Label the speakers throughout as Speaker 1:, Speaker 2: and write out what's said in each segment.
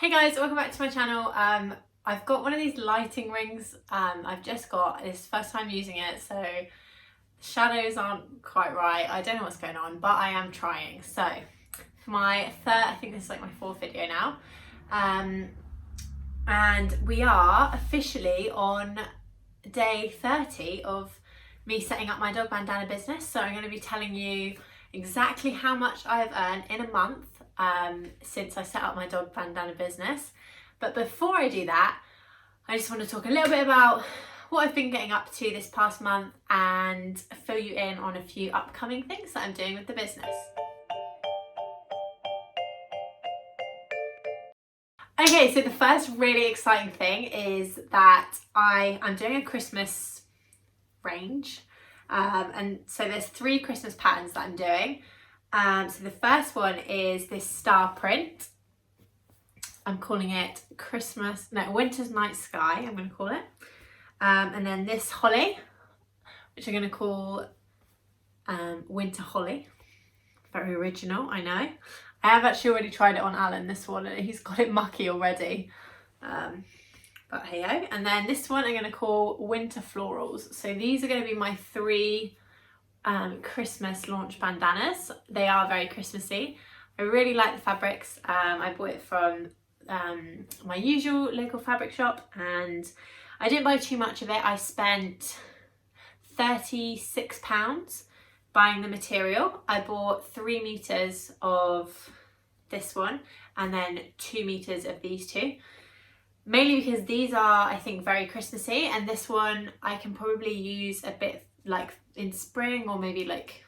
Speaker 1: Hey guys, welcome back to my channel. I've got one of these lighting rings I've just got. It's the first time using it, so the shadows aren't quite right. I don't know what's going on, but I am trying. So for my third, I think this is like my fourth video now, and we are officially on day 30 of me setting up my dog bandana business. So I'm going to be telling you exactly how much I've earned in a month since I set up my dog bandana business. But before I do that, I just want to talk a little bit about what I've been getting up to this past month and fill you in on a few upcoming things that I'm doing with the business. Okay, so the first really exciting thing is that I'm doing a Christmas range. And so there's 3 Christmas patterns that I'm doing. So the first one is this star print. I'm calling it Winter's Night Sky, I'm going to call it. And then this holly, which I'm going to call Winter Holly. Very original, I know. I have actually already tried it on Alan, this one, and he's got it mucky already. But hey ho. And then this one I'm going to call Winter Florals. So these are going to be my 3 Christmas launch bandanas. They are very Christmassy. I really like the fabrics. I bought it from my usual local fabric shop, and I didn't buy too much of it. I spent £36 buying the material. I bought 3 meters of this one and then 2 meters of these 2. Mainly because these are, I think, very Christmassy, and this one I can probably use a bit like in spring, or maybe like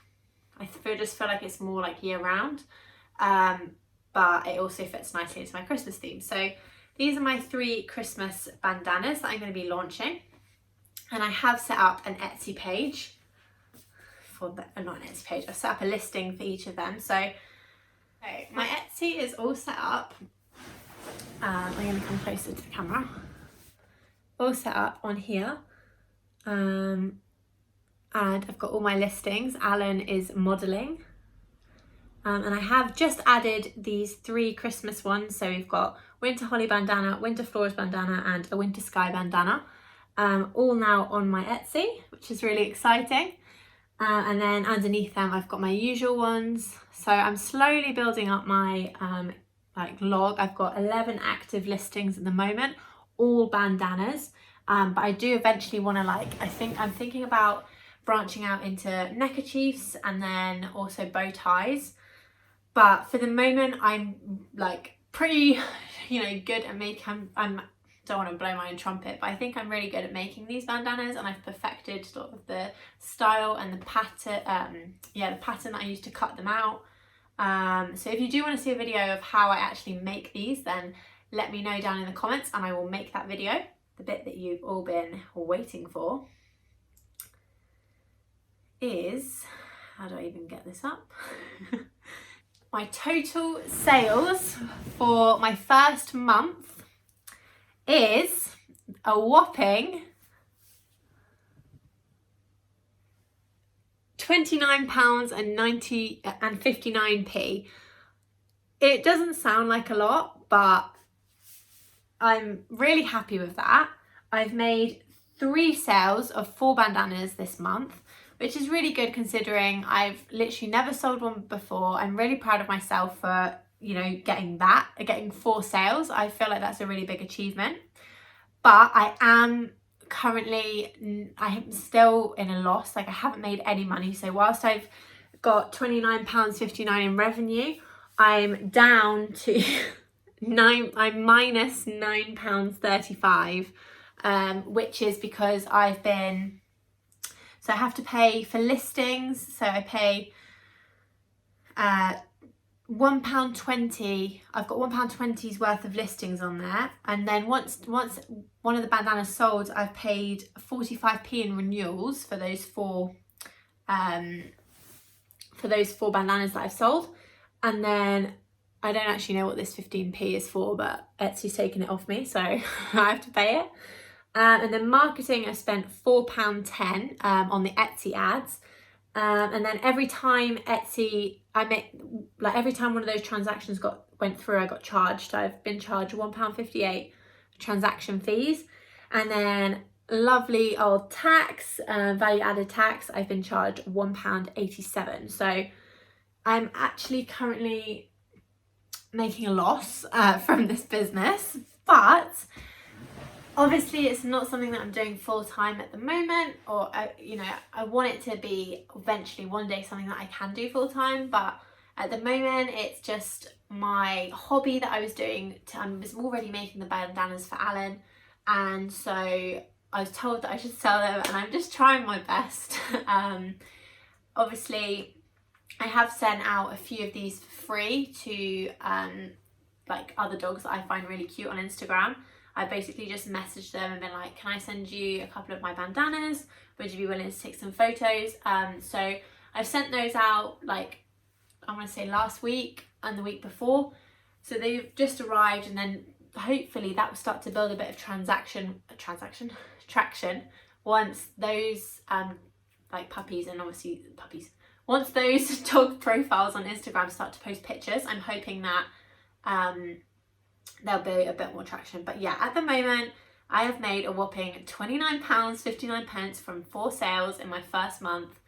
Speaker 1: just feel like it's more like year round, but it also fits nicely into my Christmas theme. So these are my 3 Christmas bandanas that I'm going to be launching, and I have set up an Etsy page for not an Etsy page, I've set up a listing for each of them. So okay, my Etsy is all set up. I'm going to come closer to the camera. All set up on here. And I've got all my listings. Alan is modelling. And I have just added these 3 Christmas ones. So we've got Winter Holly bandana, Winter Flowers bandana, and a Winter Sky bandana. All now on my Etsy, which is really exciting. And then underneath them, I've got my usual ones. So I'm slowly building up my log. I've got 11 active listings at the moment, all bandanas. But I do eventually want to I'm thinking about branching out into neckerchiefs and then also bow ties. But for the moment, I'm pretty, good at making. Don't want to blow my own trumpet, but I think I'm really good at making these bandanas, and I've perfected sort of the style and the pattern. The pattern that I use to cut them out. So if you do want to see a video of how I actually make these, then let me know down in the comments and I will make that video, the bit that you've all been waiting for. Is, how do I even get this up? My total sales for my first month is a whopping £29.59. It doesn't sound like a lot, but I'm really happy with that. I've made 3 sales of 4 bandanas this month, which is really good considering I've literally never sold one before. I'm really proud of myself for, getting 4 sales. I feel like that's a really big achievement. But I am still in a loss. I haven't made any money. So whilst I've got £29.59 in revenue, I'm down to I'm minus £9.35, which is because I have to pay for listings. So I pay £1.20. I've got £1.20's worth of listings on there, and then once one of the bandanas sold, I've paid 45p in renewals for those 4 bandanas that I've sold. And then I don't actually know what this 15p is for, but Etsy's taken it off me, so I have to pay it. And then marketing, I spent £4.10 on the Etsy ads. And then every time Etsy, every time one of those transactions went through, I got charged. I've been charged £1.58 transaction fees, and then lovely old tax, value added tax, I've been charged £1.87. So I'm actually currently making a loss from this business, but obviously it's not something that I'm doing full time at the moment, or I want it to be eventually one day something that I can do full time, but at the moment it's just my hobby that I was doing. I was already making the bandanas for Alan, and so I was told that I should sell them, and I'm just trying my best. Obviously I have sent out a few of these for free to like other dogs that I find really cute on Instagram. I basically just messaged them and been like, can I send you a couple of my bandanas? Would you be willing to take some photos? So I've sent those out, like, I want to say last week and the week before. So they've just arrived, and then hopefully that will start to build a bit of traction once those like puppies, and obviously puppies, once those dog profiles on Instagram start to post pictures. I'm hoping that there'll be a bit more traction. But yeah, at the moment I have made a whopping £29.59 from 4 sales in my first month.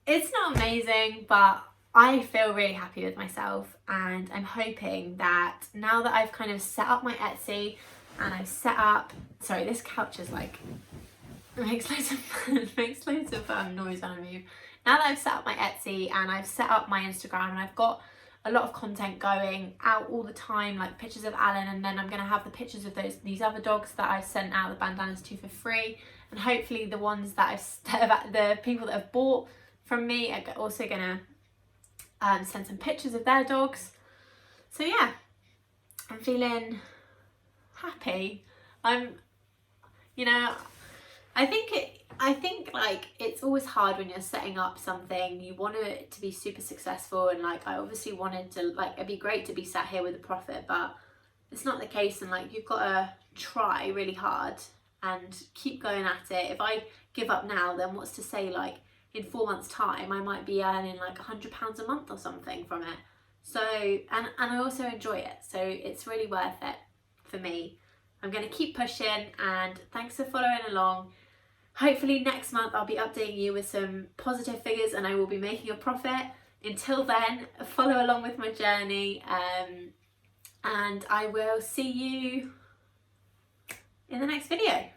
Speaker 1: It's not amazing, but I feel really happy with myself, and I'm hoping that now that I've kind of set up my Etsy and I've set up, sorry, this couch is like, makes loads of noise when I move. Now that I've set up my Etsy and I've set up my Instagram and I've got a lot of content going out all the time, like pictures of Alan, and then I'm going to have the pictures of these other dogs that I've sent out the bandanas to for free, and hopefully the ones that the people that have bought from me are also going to send some pictures of their dogs. So yeah, I'm feeling happy. I think like it's always hard when you're setting up something. You want it to be super successful, and like I obviously wanted to, like, it'd be great to be sat here with a profit, but it's not the case, and like you've got to try really hard and keep going at it. If I give up now, then what's to say like in 4 months time I might be earning like £100 a month or something from it. So and I also enjoy it, so it's really worth it for me. I'm going to keep pushing, and thanks for following along. Hopefully next month I'll be updating you with some positive figures and I will be making a profit. Until then, follow along with my journey, and I will see you in the next video.